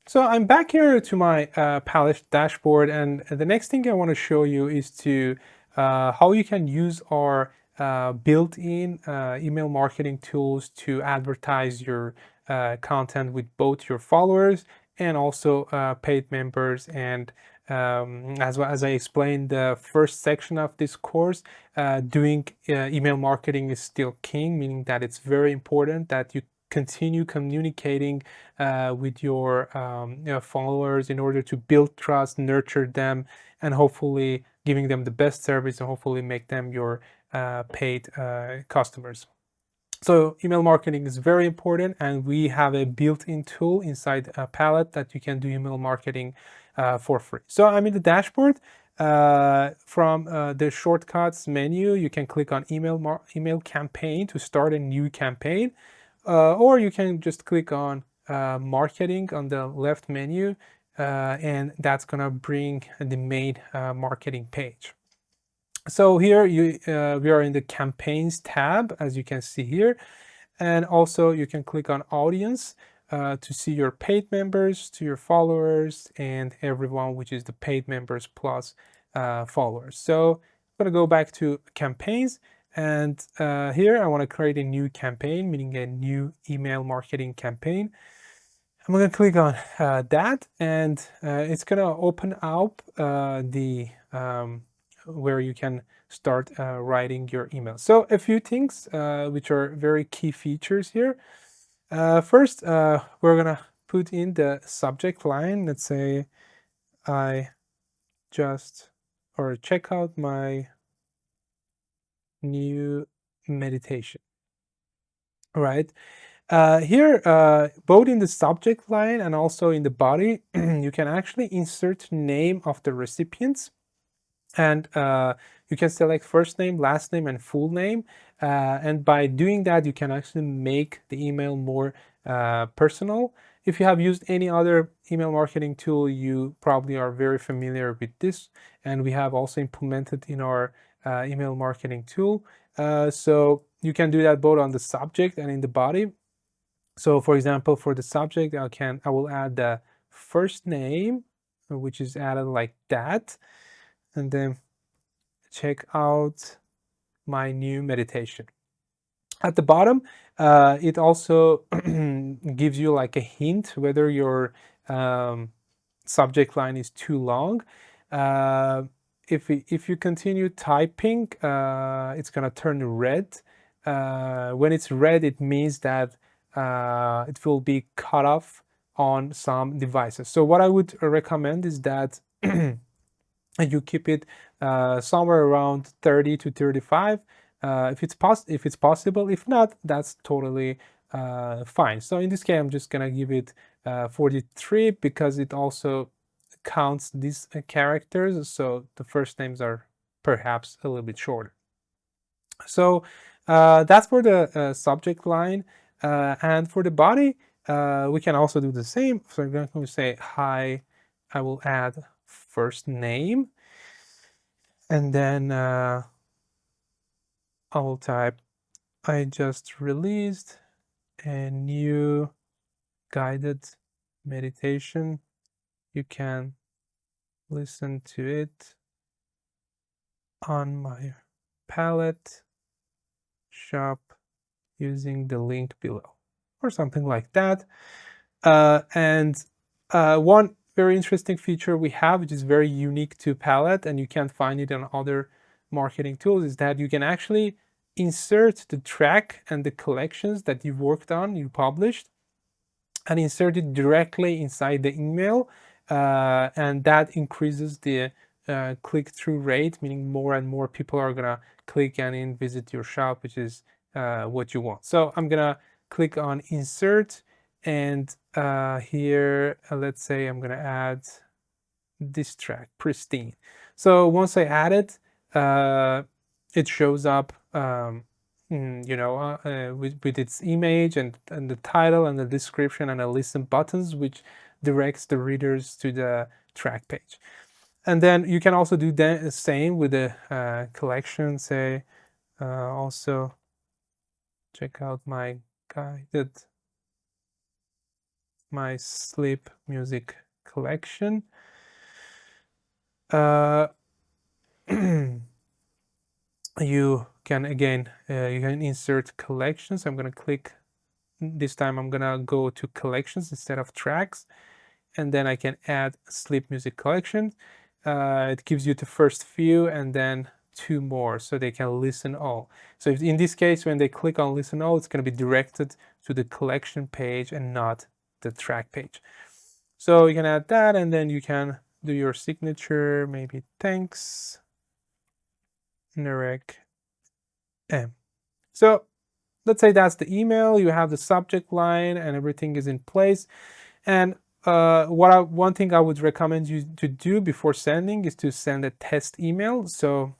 So I'm back here to my palette dashboard, and the next thing I want to show you is to how you can use our built-in email marketing tools to advertise your content with both your followers and also paid members. And as well as I explained the first section of this course, doing email marketing is still king, meaning that it's very important that you continue communicating with your followers in order to build trust, nurture them, and hopefully giving them the best service and hopefully make them your paid customers. So email marketing is very important, and we have a built-in tool inside Palette that you can do email marketing for free. So I'm in the dashboard. From the shortcuts menu, you can click on email campaign to start a new campaign, or you can just click on marketing on the left menu, and that's gonna bring the main marketing page. So here we are in the campaigns tab, as you can see here, and also you can click on audience to see your paid members, to your followers, and everyone, which is the paid members plus followers. So I'm gonna go back to campaigns, and here I want to create a new campaign, meaning a new email marketing campaign. I'm gonna click on that, and it's gonna open up the where you can start writing your email. So a few things which are very key features here. First, we're gonna put in the subject line. Let's say I just or check out my new meditation. All right. Here, both in the subject line and also in the body, you can actually insert name of the recipients, and you can select first name, last name, and full name. And by doing that, you can actually make the email more personal. If you have used any other email marketing tool, you probably are very familiar with this, and we have also implemented in our email marketing tool. So you can do that both on the subject and in the body. So for example, for the subject, I will add the first name, which is added like that, and then check out my new meditation. At the bottom, it also gives you like a hint whether your subject line is too long. Uh, if you continue typing, it's gonna turn red. When it's red, it means that it will be cut off on some devices. So what I would recommend is that you keep it somewhere around 30 to 35 if it's possible. If not, that's totally fine. So in this case, I'm just gonna give it 43 because it also counts these characters, so the first names are perhaps a little bit shorter. So that's for the subject line, and for the body, we can also do the same. So I'm going to say hi. I will add first name, and then I will type I just released a new guided meditation. You can listen to it on my palette shop using the link below, or something like that. And one very interesting feature we have, which is very unique to Palette, and you can't find it on other marketing tools, is that you can actually insert the track and the collections that you worked on, you published, and insert it directly inside the email, and that increases the click-through rate, meaning more and more people are gonna click and visit your shop, which is what you want. So I'm gonna click on insert, and here let's say I'm gonna add this track, pristine. So once I add it, it shows up with its image and the title and the description and a listen buttons, which directs the readers to the track page. And then you can also do the same with the collection. Say also check out my guided my sleep music collection. Uh, you can again you can insert collections. I'm gonna click this time. I'm gonna go to collections instead of tracks, and then I can add sleep music collection. It gives you the first few and then two more so they can listen all. So if, in this case, when they click on listen all, it's going to be directed to the collection page and not the track page. So you can add that, and then you can do your signature, maybe thanks, Narek M. So let's say that's the email, you have the subject line and everything is in place. And one thing I would recommend you to do before sending is to send a test email. So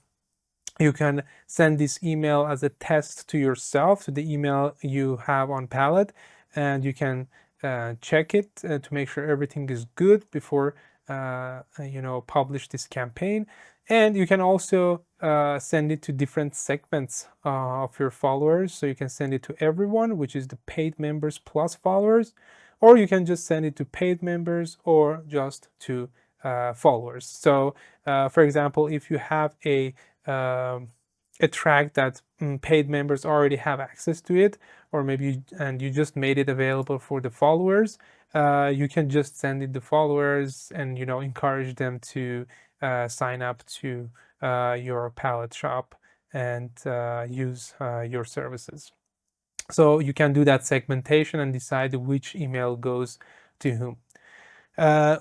you can send this email as a test to yourself, to the email you have on Palette, and you can check it to make sure everything is good before publish this campaign. And you can also send it to different segments of your followers. So you can send it to everyone, which is the paid members plus followers, or you can just send it to paid members or just to followers. So for example, if you have a track that paid members already have access to it, or maybe you just made it available for the followers, you can just send it to followers and encourage them to sign up to your palette shop and use your services. So you can do that segmentation and decide which email goes to whom.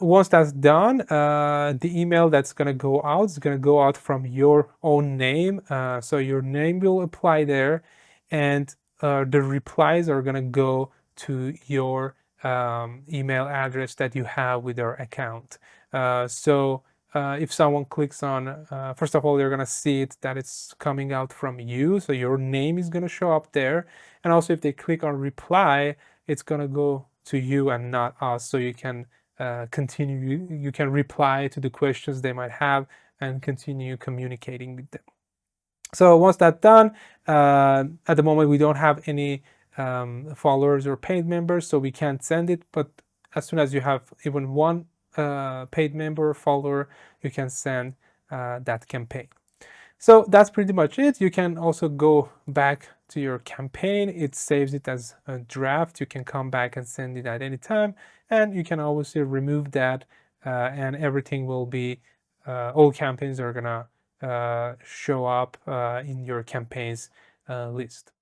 Once that's done, the email that's going to go out is going to go out from your own name. So your name will apply there, and the replies are going to go to your email address that you have with your account. So if someone clicks on, first of all, they're going to see it that it's coming out from you. So your name is going to show up there. And also if they click on reply, it's going to go to you and not us. So you can continue, you can reply to the questions they might have and continue communicating with them. So once that's done, at the moment we don't have any followers or paid members, so we can't send it. But as soon as you have even one paid member or follower, you can send that campaign. So that's pretty much it. You can also go back to your campaign. It saves it as a draft. You can come back and send it at any time, and you can obviously remove that, and everything will be, all campaigns are gonna show up in your campaigns list.